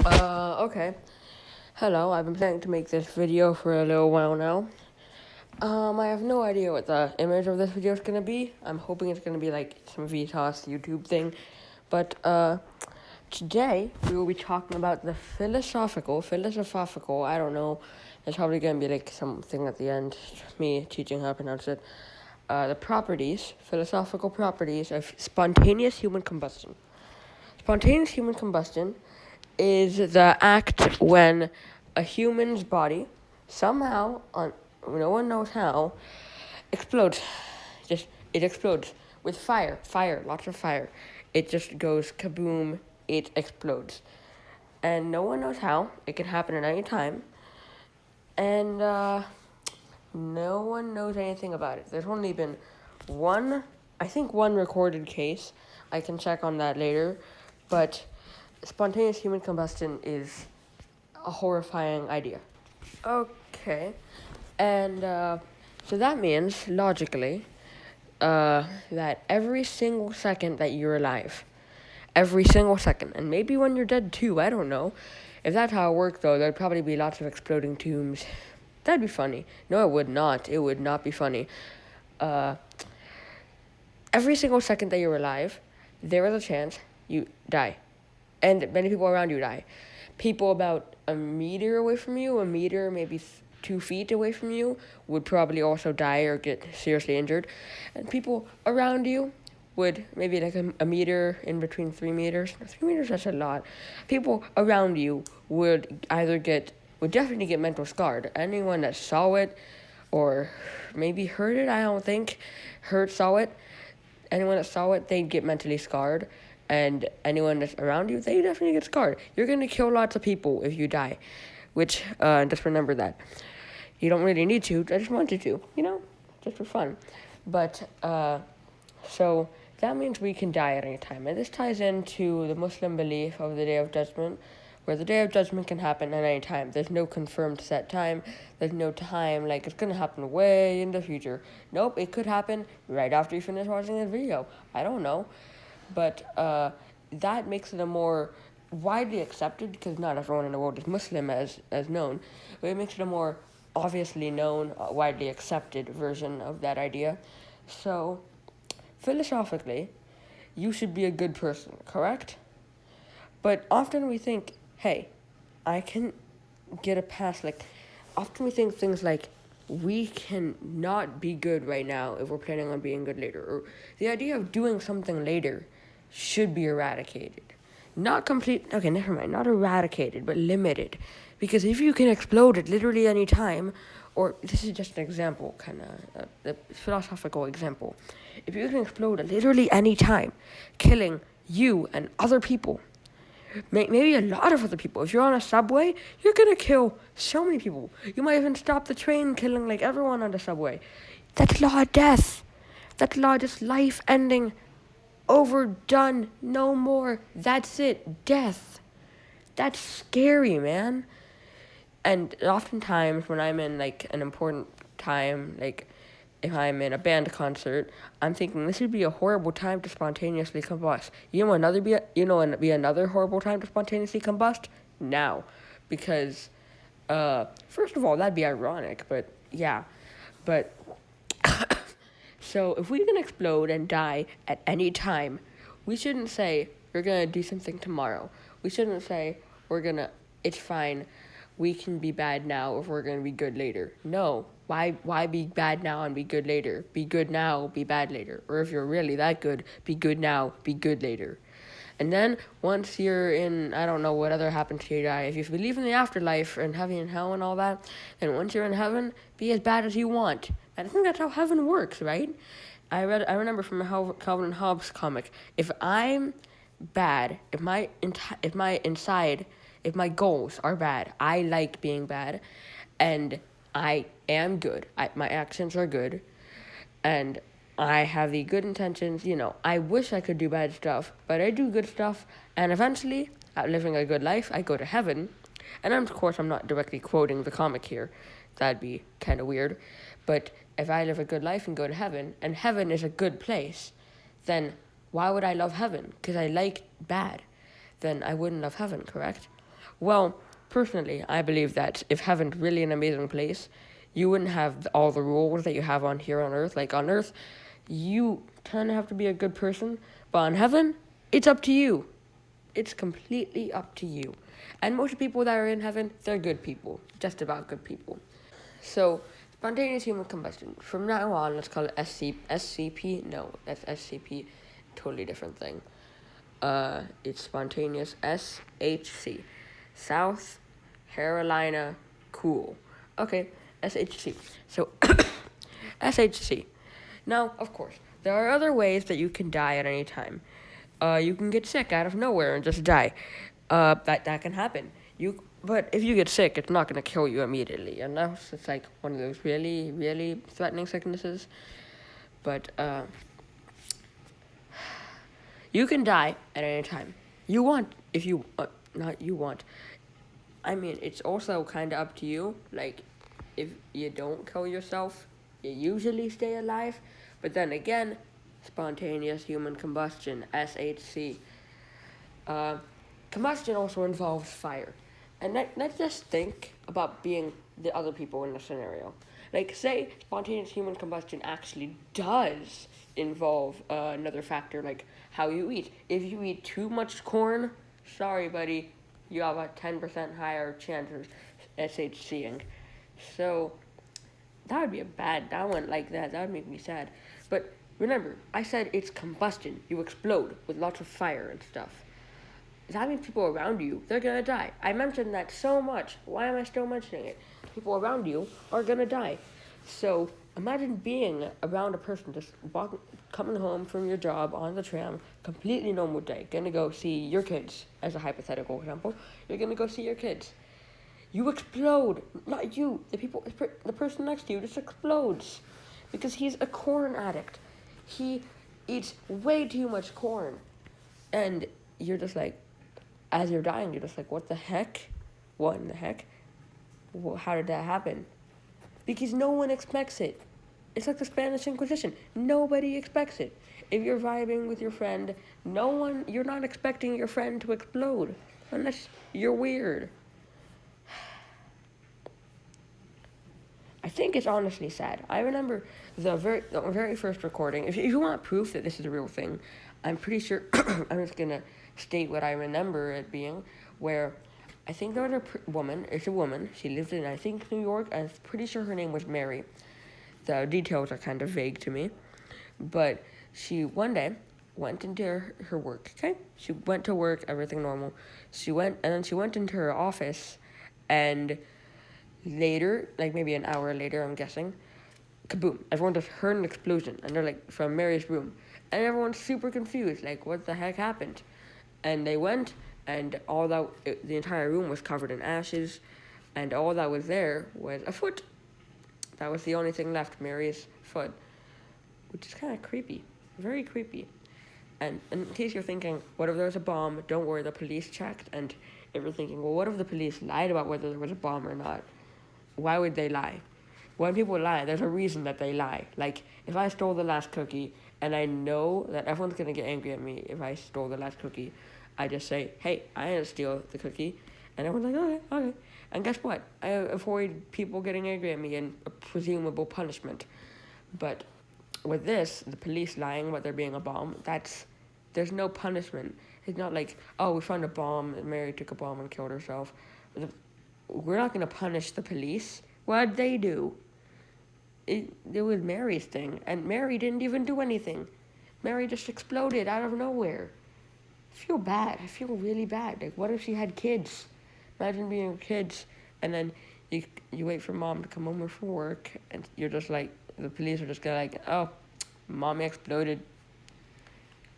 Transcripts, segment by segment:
Okay. Hello, I've been planning to make this video for a little while now. I have no idea what the image of this video is gonna be. I'm hoping it's gonna be like some VTOS YouTube thing. But, today we will be talking about the philosophical, I don't know. It's probably gonna be like something at the end, me teaching how to pronounce it. The philosophical properties of spontaneous human combustion. Spontaneous human combustion is the act when a human's body somehow, on no one knows how, explodes. It explodes with fire, lots of fire. It just goes kaboom, it explodes. And no one knows how. It can happen at any time. And no one knows anything about it. There's only been one recorded case. I can check on that later. But spontaneous human combustion is a horrifying idea. Okay. And so that means, logically, that every single second that you're alive, every single second, and maybe when you're dead too, I don't know. If that's how it worked, though, there'd probably be lots of exploding tombs. That'd be funny. No, it would not. It would not be funny. Every single second that you're alive, there is a chance you die. And many people around you die. People about a meter away from you, maybe 2 feet away from you, would probably also die or get seriously injured. And people around you would maybe like a meter in between 3 meters. 3 meters, that's a lot. People around you would definitely get mental scarred. Anyone that saw it or maybe heard it, I don't think, saw it. Anyone that saw it, they'd get mentally scarred. And anyone that's around you, they definitely get scarred. You're going to kill lots of people if you die. Which, just remember that. You don't really need to, I just want you to, just for fun. But, so that means we can die at any time. And this ties into the Muslim belief of the Day of Judgment, where the Day of Judgment can happen at any time. There's no confirmed set time. There's no time, like, it's going to happen way in the future. Nope, it could happen right after you finish watching this video. I don't know. But that makes it a more widely accepted, because not everyone in the world is Muslim as known, but it makes it a more obviously known, widely accepted version of that idea. So, philosophically, you should be a good person, correct? But often we think, hey, I can get a pass, often we think things like, we can not be good right now if we're planning on being good later, or the idea of doing something later should be eradicated. Not eradicated, but limited. Because if you can explode at literally any time, or this is just an example, a philosophical example. If you can explode at literally any time, killing you and other people, maybe a lot of other people. If you're on a subway, you're gonna kill so many people. You might even stop the train, killing everyone on the subway. That's law of death. That's law of just life ending. Overdone, no more, that's it, death. That's scary, man. And oftentimes when I'm in an important time, if I'm in a band concert, I'm thinking this would be a horrible time to spontaneously combust. You know another horrible time to spontaneously combust? Now. Because first of all, that'd be ironic, but yeah. But so if we can explode and die at any time, we shouldn't say we're going to do something tomorrow. We shouldn't say it's fine, we can be bad now if we're going to be good later. No, why be bad now and be good later? Be good now, be bad later. Or if you're really that good, be good now, be good later. And then once you're in, I don't know what other happens to you die. If you believe in the afterlife and heaven and hell and all that, then once you're in heaven, be as bad as you want. And I think that's how heaven works, right? I remember from a Calvin and Hobbes comic. If I'm bad, if my goals are bad, I like being bad, and I am good. My actions are good, and I have the good intentions. I wish I could do bad stuff, but I do good stuff, and eventually, living a good life, I go to heaven. And of course, I'm not directly quoting the comic here. That'd be kind of weird. But if I live a good life and go to heaven, and heaven is a good place, then why would I love heaven? Because I like bad. Then I wouldn't love heaven, correct? Well, personally, I believe that if heaven's really an amazing place, you wouldn't have all the rules that you have on here on Earth. Like on Earth, you kind of have to be a good person, but on heaven, it's up to you. It's completely up to you. And most people that are in heaven, they're good people, just about good people. So, spontaneous human combustion. From now on, let's call it SCP. No, that's SCP. Totally different thing. It's spontaneous SHC. South Carolina Cool. Okay, SHC. So, SHC. Now, of course, there are other ways that you can die at any time. You can get sick out of nowhere and just die. That can happen. But if you get sick, it's not gonna kill you immediately, unless it's like one of those really, really threatening sicknesses. But you can die at any time. You want, if you, not you want. I mean, it's also kind of up to you. Like, if you don't kill yourself, you usually stay alive. But then again, spontaneous human combustion, SHC. Combustion also involves fire. And let's just think about being the other people in the scenario. Like, say spontaneous human combustion actually does involve another factor, like how you eat. If you eat too much corn, sorry, buddy, you have a 10% higher chance of SHCing. So, that would be that one like that would make me sad. But remember, I said it's combustion. You explode with lots of fire and stuff. That means people around you, they're gonna die. I mentioned that so much. Why am I still mentioning it? People around you are gonna die. So imagine being around a person just coming home from your job on the tram, completely normal day, gonna go see your kids, as a hypothetical example. You're gonna go see your kids. You explode. Not you. The person next to you just explodes. Because he's a corn addict. He eats way too much corn. And you're just like, as you're dying, you're just like, what the heck? What in the heck? Well, how did that happen? Because no one expects it. It's like the Spanish Inquisition. Nobody expects it. If you're vibing with your friend, you're not expecting your friend to explode. Unless you're weird. I think it's honestly sad. I remember the very first recording. If you want proof that this is a real thing, I'm pretty sure I'm just gonna state what I remember it being, where I think there was a woman. It's a woman. She lived in, I think, New York. I'm pretty sure her name was Mary. The details are kind of vague to me, but she one day went into her work. Okay, she went to work, everything normal. She went into her office, and later, like maybe an hour later, I'm guessing, kaboom! Everyone just heard an explosion, and they're like from Mary's room, and everyone's super confused, like what the heck happened? And they went, and the entire room was covered in ashes, and all that was there was a foot. That was the only thing left, Mary's foot, which is kind of creepy, very creepy. And in case you're thinking, what if there was a bomb? Don't worry, the police checked, and if you're thinking, well, what if the police lied about whether there was a bomb or not? Why would they lie? When people lie, there's a reason that they lie. Like, if I stole the last cookie, and I know that everyone's going to get angry at me if I stole the last cookie, I just say, hey, I didn't steal the cookie. And everyone's like, okay. And guess what? I avoid people getting angry at me and a presumable punishment. But with this, the police lying about there being a bomb, there's no punishment. It's not like, oh, we found a bomb, and Mary took a bomb and killed herself. We're not going to punish the police. What'd they do? It was Mary's thing, and Mary didn't even do anything. Mary just exploded out of nowhere. I feel bad. I feel really bad. Like, what if she had kids? Imagine being kids, and then you wait for mom to come home from work, and you're just like, the police are just gonna like, oh, mommy exploded.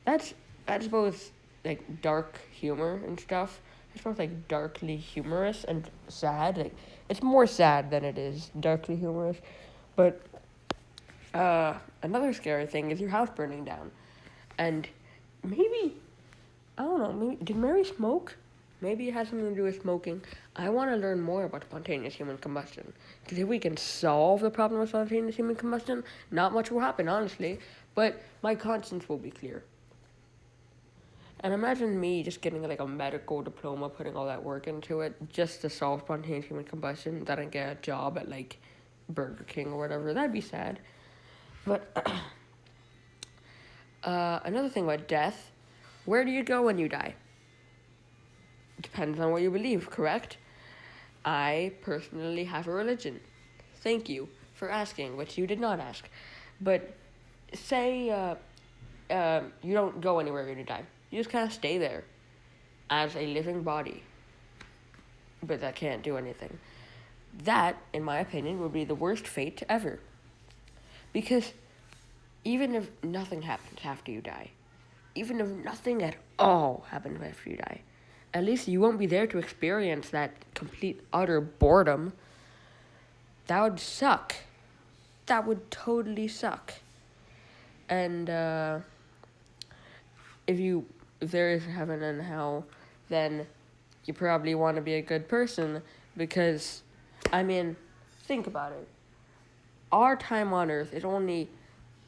That's both like dark humor and stuff. It's both like darkly humorous and sad. Like, it's more sad than it is darkly humorous. But another scary thing is your house burning down. And maybe, I don't know, did Mary smoke? Maybe it has something to do with smoking. I want to learn more about spontaneous human combustion. Because if we can solve the problem of spontaneous human combustion, not much will happen, honestly. But my conscience will be clear. And imagine me just getting like a medical diploma, putting all that work into it, just to solve spontaneous human combustion, then I get a job at like Burger King or whatever. That'd be sad. But another thing about death, where do you go when you die? Depends on what you believe, correct? I personally have a religion. Thank you for asking, which you did not ask. But say you don't go anywhere when you die. You just kind of stay there as a living body, but that can't do anything. That, in my opinion, would be the worst fate ever. Because even if nothing happens after you die, even if nothing at all happens after you die, at least you won't be there to experience that complete, utter boredom. That would suck. That would totally suck. And if there is heaven and hell, then you probably want to be a good person because, I mean, think about it. Our time on Earth is only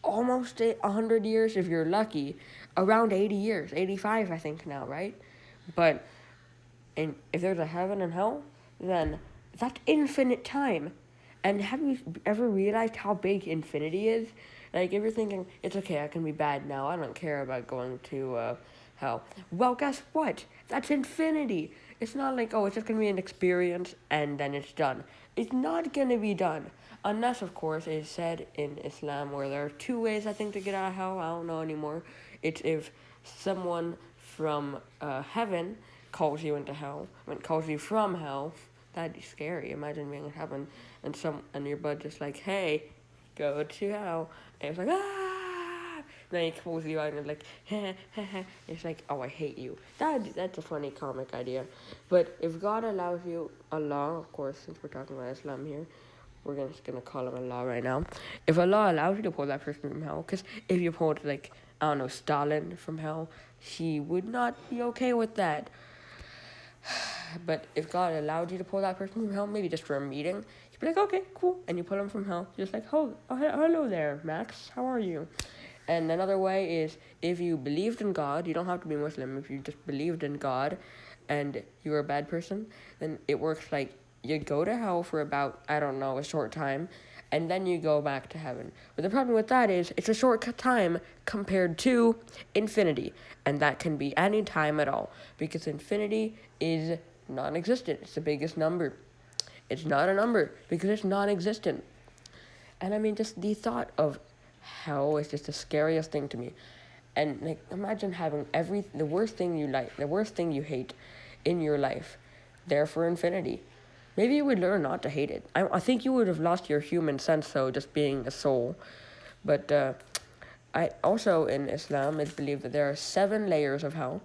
almost 100 years if you're lucky, around 80 years, 85 I think now, right? But if there's a heaven and hell, then that's infinite time. And have you ever realized how big infinity is? Like, if you're thinking, it's okay, I can be bad now, I don't care about going to hell. Well, guess what? That's infinity. It's not like, oh, it's just going to be an experience and then it's done. It's not going to be done. Unless, of course, it's said in Islam where there are 2 ways, I think, to get out of hell. I don't know anymore. It's if someone from heaven calls you into hell, calls you from hell. That'd be scary. Imagine being in heaven and your bud just like, hey, go to hell. And it's like, ah! Then he pulls you out and like, heh, heh, heh. It's like, oh, I hate you. That's a funny comic idea. But if God allows you, Allah, of course, since we're talking about Islam here, we're just gonna call him Allah right now. If Allah allows you to pull that person from hell, because if you pulled like, I don't know, Stalin from hell, he would not be okay with that. But if God allowed you to pull that person from hell, maybe just for a meeting, you'd be like, okay, cool. And you pull him from hell. Just like, oh, hello there, Max. How are you? And another way is if you believed in God, you don't have to be Muslim. If you just believed in God and you were a bad person, then it works like you go to hell for about, I don't know, a short time, and then you go back to heaven. But the problem with that is it's a short time compared to infinity, and that can be any time at all, because infinity is non-existent. It's the biggest number. It's not a number because it's non-existent. And I mean, just the thought of hell is just the scariest thing to me. And like, imagine having the worst thing you like, the worst thing you hate in your life, there for infinity. Maybe you would learn not to hate it. I think you would have lost your human sense, though, just being a soul. But I also, in Islam, it's believed that there are 7 layers of hell.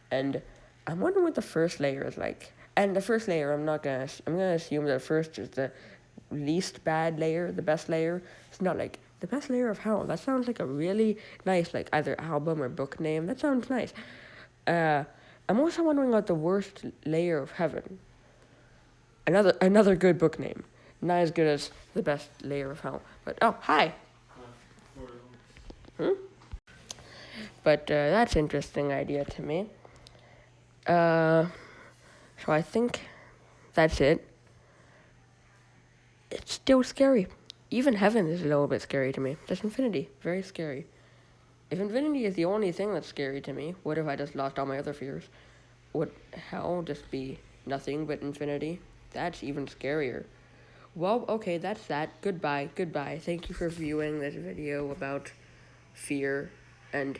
And I'm wondering what the first layer is like. And the first layer, I'm gonna assume that first is the least bad layer, the best layer. It's not like the best layer of hell. That sounds like a really nice, like either album or book name. That sounds nice. I'm also wondering about the worst layer of heaven. Another good book name. Not as good as the best layer of hell. But oh, hi. But that's an interesting idea to me. So I think that's it. It's still scary. Even heaven is a little bit scary to me. That's infinity. Very scary. If infinity is the only thing that's scary to me, what if I just lost all my other fears? Would hell just be nothing but infinity? That's even scarier. Well, okay, that's that. Goodbye. Thank you for viewing this video about fear and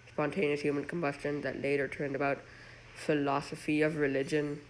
spontaneous human combustion that later turned about philosophy of religion.